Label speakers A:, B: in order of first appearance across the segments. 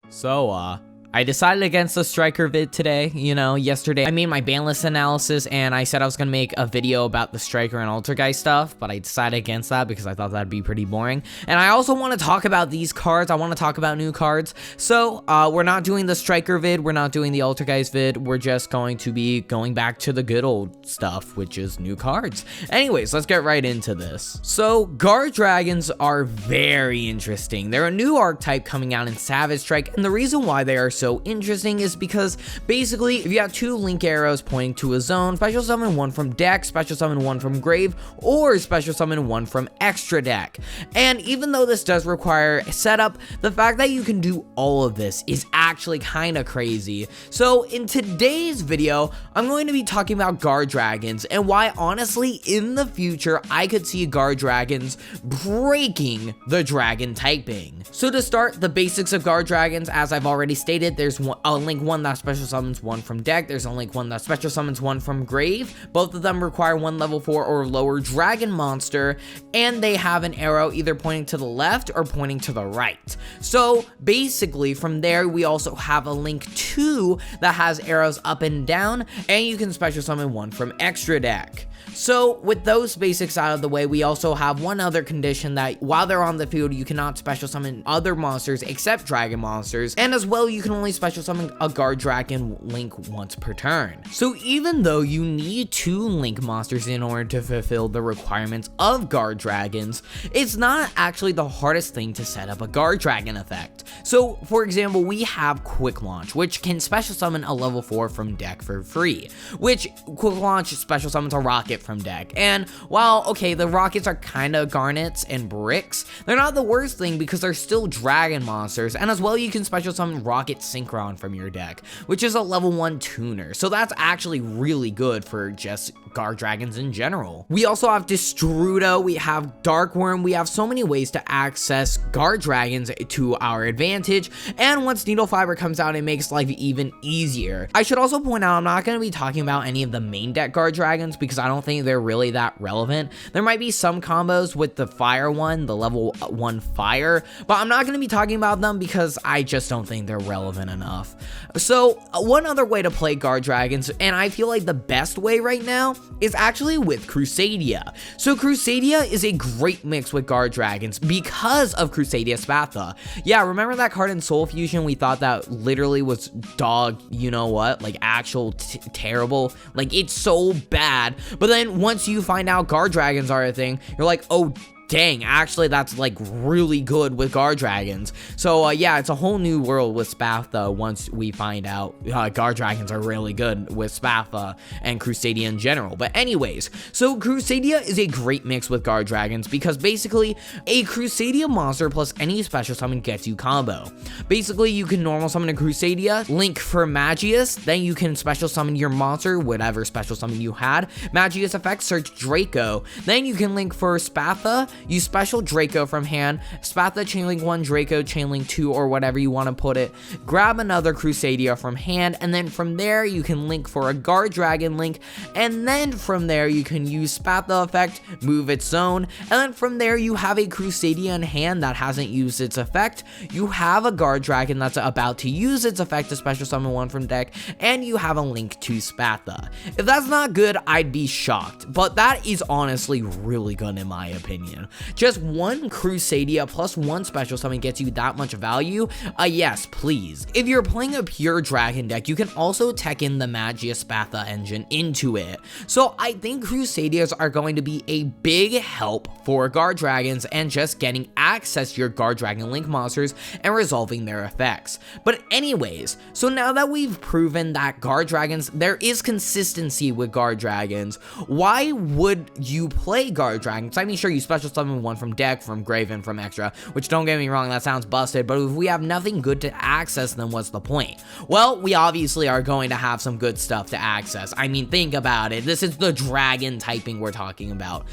A: So, I decided against the striker vid today. Yesterday I made my ban list analysis and I said I was gonna make a video about the striker and Altergeist stuff, but I decided against that because I thought that'd be pretty boring. And I also want to talk about these cards. I want to talk about new cards. So, we're not doing the striker vid, we're not doing the Altergeist vid, we're just going to be going back to the good old stuff, which is new cards. Anyways, let's get right into this. So, Guardragons are very interesting. They're a new archetype coming out in Savage Strike, and the reason why they are so interesting is because basically if you have two link arrows pointing to a zone, special summon one from deck, special summon one from grave, or special summon one from extra deck. And even though this does require setup, the fact that you can do all of this is actually kind of crazy. So in today's video, I'm going to be talking about Guardragons and why honestly in the future I could see Guardragons breaking the dragon typing. So to start, the basics of Guardragons, as I've already stated, there's a link one that special summons one from deck, there's a link one that special summons one from grave. Both of them require one level 4 or lower dragon monster, and they have an arrow either pointing to the left or pointing to the right. So basically from there we also have a link 2 that has arrows up and down, and you can special summon one from extra deck. So with those basics out of the way, we also have one other condition that while they're on the field, you cannot special summon other monsters except dragon monsters, and as well you can only special summon a Guardragon link once per turn. So even though you need 2 link monsters in order to fulfill the requirements of Guardragons, it's not actually the hardest thing to set up a Guardragon effect. So for example, we have Quick Launch, which can special summon a level 4 from deck for free, which Quick Launch special summons a rocket from deck. And while okay, the rockets are kind of garnets and bricks, they're not the worst thing because they're still dragon monsters, and as well you can special summon Rocket Synchron from your deck, which is a level 1 tuner. So that's actually really good for just Guardragons in general. We also have Destrudo, we have Darkworm, we have so many ways to access Guardragons to our advantage, and once Needle Fiber comes out, it makes life even easier. I should also point out I'm not going to be talking about any of the main deck Guardragons because I don't think they're really that relevant. There might be some combos with the fire one, the level 1 fire, but I'm not going to be talking about them because I just don't think they're relevant enough. So one other way to play Guardragons, and I feel like the best way right now, is actually with Crusadia. So Crusadia is a great mix with Guardragons because of Crusadia Spatha. Yeah, remember that card in Soul Fusion we thought that literally was dog, you know what, like actual terrible, like it's so bad, but then once you find out Guardragons are a thing, you're like, oh dang, actually that's like really good with Guardragons. So yeah, it's a whole new world with Spatha once we find out Guardragons are really good with Spatha and Crusadia in general. But anyways, so Crusadia is a great mix with Guardragons because basically a Crusadia monster plus any special summon gets you combo. Basically you can normal summon a Crusadia, link for Magius, then you can special summon your monster, whatever special summon you had, Magius effect, search Draco, then you can link for Spatha, you special Draco from hand, Spatha chainlink 1, Draco chainlink 2, or whatever you want to put it, grab another Crusadia from hand, and then from there you can link for a Guardragon link, and then from there you can use Spatha effect, move its zone, and then from there you have a Crusadia in hand that hasn't used its effect, you have a Guardragon that's about to use its effect to special summon one from deck, and you have a link to Spatha. If that's not good, I'd be shocked, but that is honestly really good in my opinion. Just one Crusadia plus one special summon gets you that much value? Yes, please. If you're playing a pure dragon deck, you can also tech in the Magius Spatha engine into it. So I think Crusadias are going to be a big help for Guardragons and just getting access to your Guardragon link monsters and resolving their effects. But anyways, so now that we've proven that Guardragons, there is consistency with Guardragons, why would you play Guardragons? I mean, sure, you special summon one from deck, from grave, and from extra, which don't get me wrong, that sounds busted, but if we have nothing good to access, then what's the point? Well, we obviously are going to have some good stuff to access. I mean, think about it. This is the dragon typing we're talking about.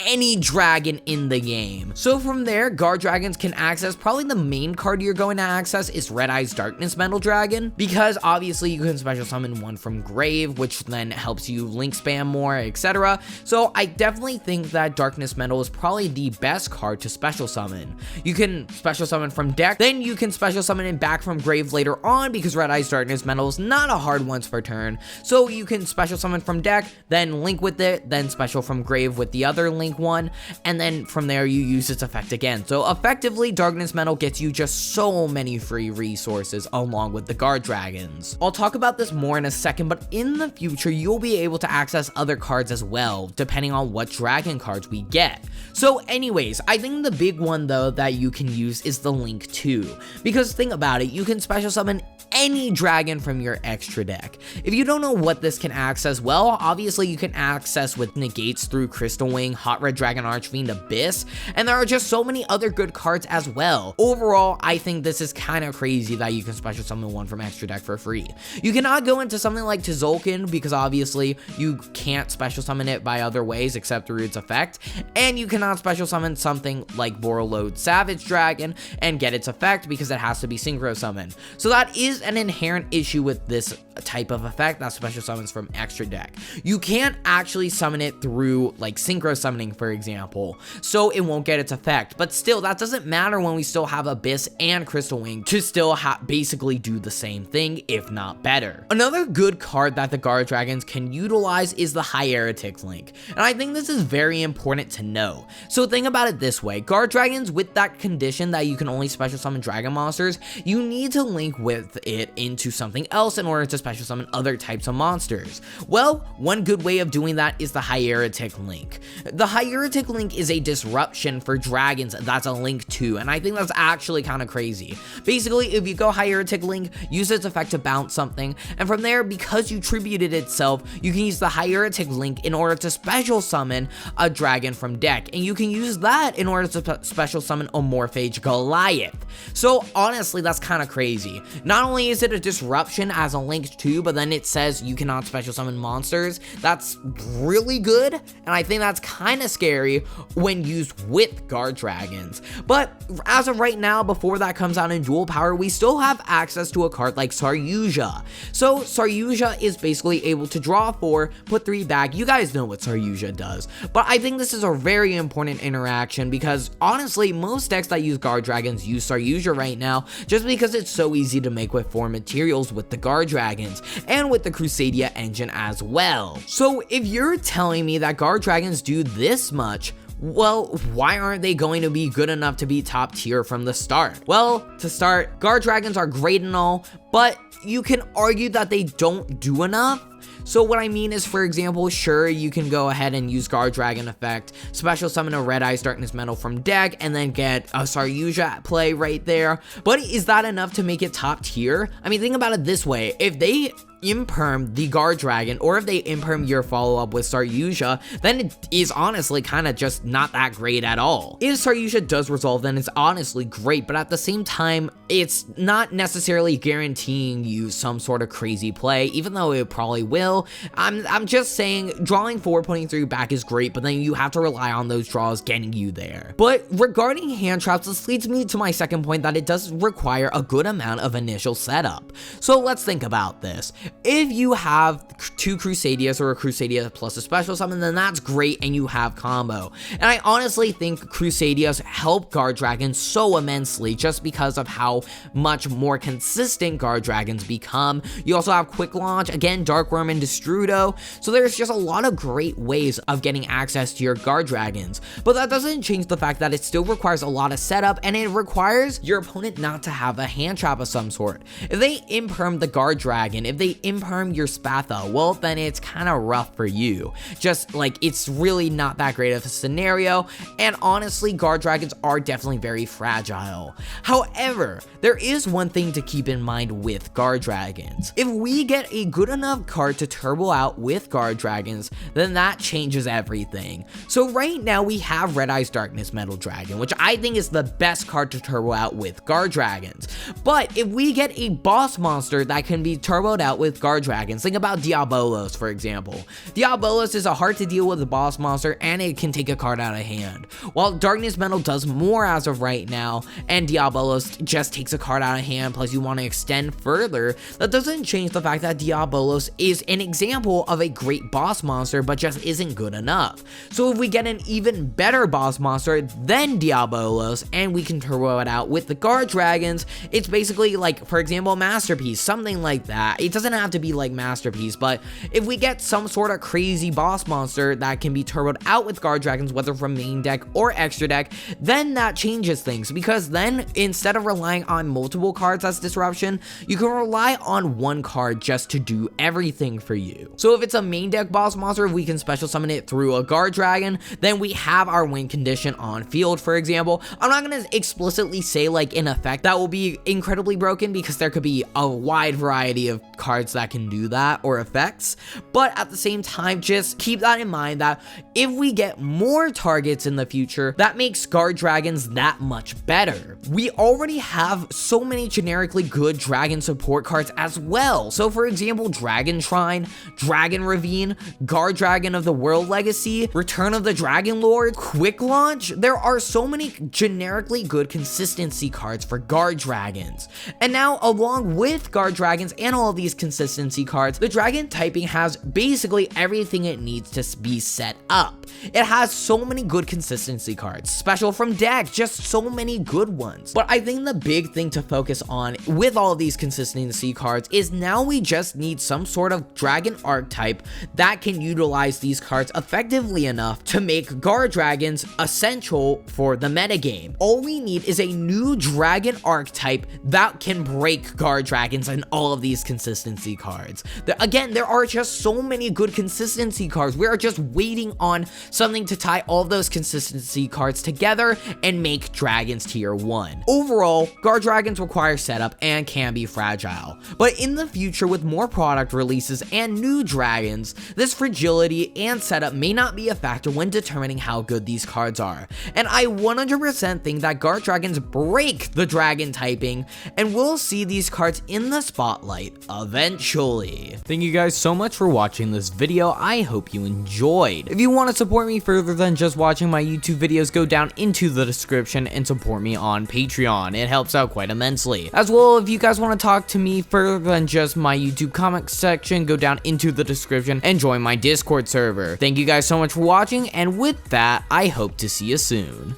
A: Any dragon in the game. So from there, Guardragons can access, probably the main card you're going to access is Red Eye's Darkness Metal Dragon, because obviously you can special summon one from grave, which then helps you link spam more, etc. So I definitely think that Darkness Metal is probably probably the best card to special summon. You can special summon from deck, then you can special summon it back from grave later on because Red Eye's Darkness Metal is not a hard once per turn. So you can special summon from deck, then link with it, then special from grave with the other link one, and then from there you use its effect again. So effectively, Darkness Metal gets you just so many free resources along with the Guardragons. I'll talk about this more in a second, but in the future you'll be able to access other cards as well, depending on what dragon cards we get. So anyways, I think the big one though that you can use is the Link 2, because think about it, you can special summon any dragon from your extra deck. If you don't know what this can access, well, obviously you can access with negates through Crystal Wing, Hot Red Dragon Archfiend, Abyss, and there are just so many other good cards as well. Overall, I think this is kind of crazy that you can special summon one from extra deck for free. You cannot go into something like Tzolk'in because obviously you can't special summon it by other ways except through its effect, and you cannot special summon something like Borreload Savage Dragon and get its effect because it has to be synchro summoned. So that is an inherent issue with this type of effect that special summons from extra deck. You can't actually summon it through like synchro summoning, for example, so it won't get its effect. But still, that doesn't matter when we still have Abyss and Crystal Wing to still basically do the same thing, if not better. Another good card that the Guardragons can utilize is the Hieratic Link, and I think this is very important to know. So think about it this way, Guardragons with that condition that you can only special summon dragon monsters, you need to link with it into something else in order to special summon other types of monsters. Well, one good way of doing that is the Hieratic Link. The Hieratic Link is a disruption for dragons that's a Link 2, and I think that's actually kind of crazy. Basically, if you go Hieratic Link, use its effect to bounce something, and from there, because you tributed itself, you can use the Hieratic Link in order to special summon a dragon from deck, and you can use that in order to special summon a Morphage Goliath. So honestly, that's kind of crazy. Not only is it a disruption as a Link 2, but then it says you cannot special summon monsters. That's really good, and I think that's kind of scary when used with Guardragons. But as of right now, before that comes out in dual power, we still have access to a card like Saryuja. So Saryuja is basically able to draw 4, put 3 back. You guys know what Saryuja does, but I think this is a very important interaction because honestly, most decks that use Guardragons use Saryuja right now just because it's so easy to make with 4 materials with the Guardragons and with the Crusadia engine as well. So if you're telling me that Guardragons do this much, well, why aren't they going to be good enough to be top tier from the start? Well, to start, Guardragons are great and all, but you can argue that they don't do enough. So what I mean is, for example, sure, you can go ahead and use Guardragon effect, special summon a Red Eye's Darkness Metal from deck, and then get a Saryuja at play right there. But is that enough to make it top tier? I mean, think about it this way. If they imperm the Guardragon, or if they imperm your follow-up with Saryuja, then it is honestly kind of just not that great at all. If Saryuja does resolve, then it's honestly great, but at the same time, it's not necessarily guaranteeing you some sort of crazy play, even though it probably will. I'm just saying, drawing 4, putting 3 back is great, but then you have to rely on those draws getting you there. But regarding hand traps, this leads me to my second point, that it does require a good amount of initial setup. So let's think about this. If you have 2 Crusadias or a Crusadia plus a special summon, then that's great and you have combo. And I honestly think Crusadias help Guardragons so immensely just because of how much more consistent Guardragons become. You also have Quick Launch, again, Dark Worm and Destrudo, so there's just a lot of great ways of getting access to your Guardragons. But that doesn't change the fact that it still requires a lot of setup, and it requires your opponent not to have a hand trap of some sort. If they imperm the Guardragon, if they imperm your Spatha, well, then it's kind of rough for you. Just like, it's really not that great of a scenario, and honestly, Guardragons are definitely very fragile. However, there is one thing to keep in mind with Guardragons. If we get a good enough card to turbo out with Guardragons, then that changes everything. So right now we have Red Eye's Darkness Metal Dragon, which I think is the best card to turbo out with Guardragons. But if we get a boss monster that can be turboed out with with Guardragons. Think about Diabolos, for example. Diabolos is a hard to deal with boss monster, and it can take a card out of hand. While Darkness Metal does more as of right now, and Diabolos just takes a card out of hand, plus you want to extend further, that doesn't change the fact that Diabolos is an example of a great boss monster, but just isn't good enough. So if we get an even better boss monster than Diabolos, and we can turbo it out with the Guardragons, it's basically like, for example, Masterpiece, something like that. It doesn't have to be like Masterpiece, but if we get some sort of crazy boss monster that can be turboed out with Guardragons, whether from main deck or extra deck, then that changes things, because then instead of relying on multiple cards as disruption, you can rely on one card just to do everything for you. So if it's a main deck boss monster, we can special summon it through a Guardragon, then we have our win condition on field, for example. I'm not going to explicitly say like an effect that will be incredibly broken, because there could be a wide variety of cards that can do that, or effects, but at the same time, just keep that in mind that if we get more targets in the future, that makes Guardragons that much better. We already have so many generically good dragon support cards as well. So for example, Dragon Shrine, Dragon Ravine, Guardragon of the World Legacy, Return of the Dragon Lord, Quick Launch. There are so many generically good consistency cards for Guardragons. And now, along with Guardragons and all of these consistency cards, the dragon typing has basically everything it needs to be set up. It has so many good consistency cards, special from deck, just so many good ones. But I think the big thing to focus on with all of these consistency cards is now we just need some sort of dragon archetype that can utilize these cards effectively enough to make Guardragons essential for the metagame. All we need is a new dragon archetype that can break Guardragons and all of these consistency cards. Again, there are just so many good consistency cards. We are just waiting on something to tie all of those consistency cards together and make Dragons tier 1. Overall, Guardragons require setup and can be fragile, but in the future, with more product releases and new dragons, this fragility and setup may not be a factor when determining how good these cards are. And I 100% think that Guardragons break the dragon typing, and we'll see these cards in the spotlight eventually. Thank you guys so much for watching this video. I hope you enjoyed. If you want to support me further than just watching my YouTube videos, go down into the description and support me on Patreon. It helps out quite immensely. As well, if you guys want to talk to me further than just my YouTube comment section, go down into the description and join my Discord server. Thank you guys so much for watching, and with that, I hope to see you soon.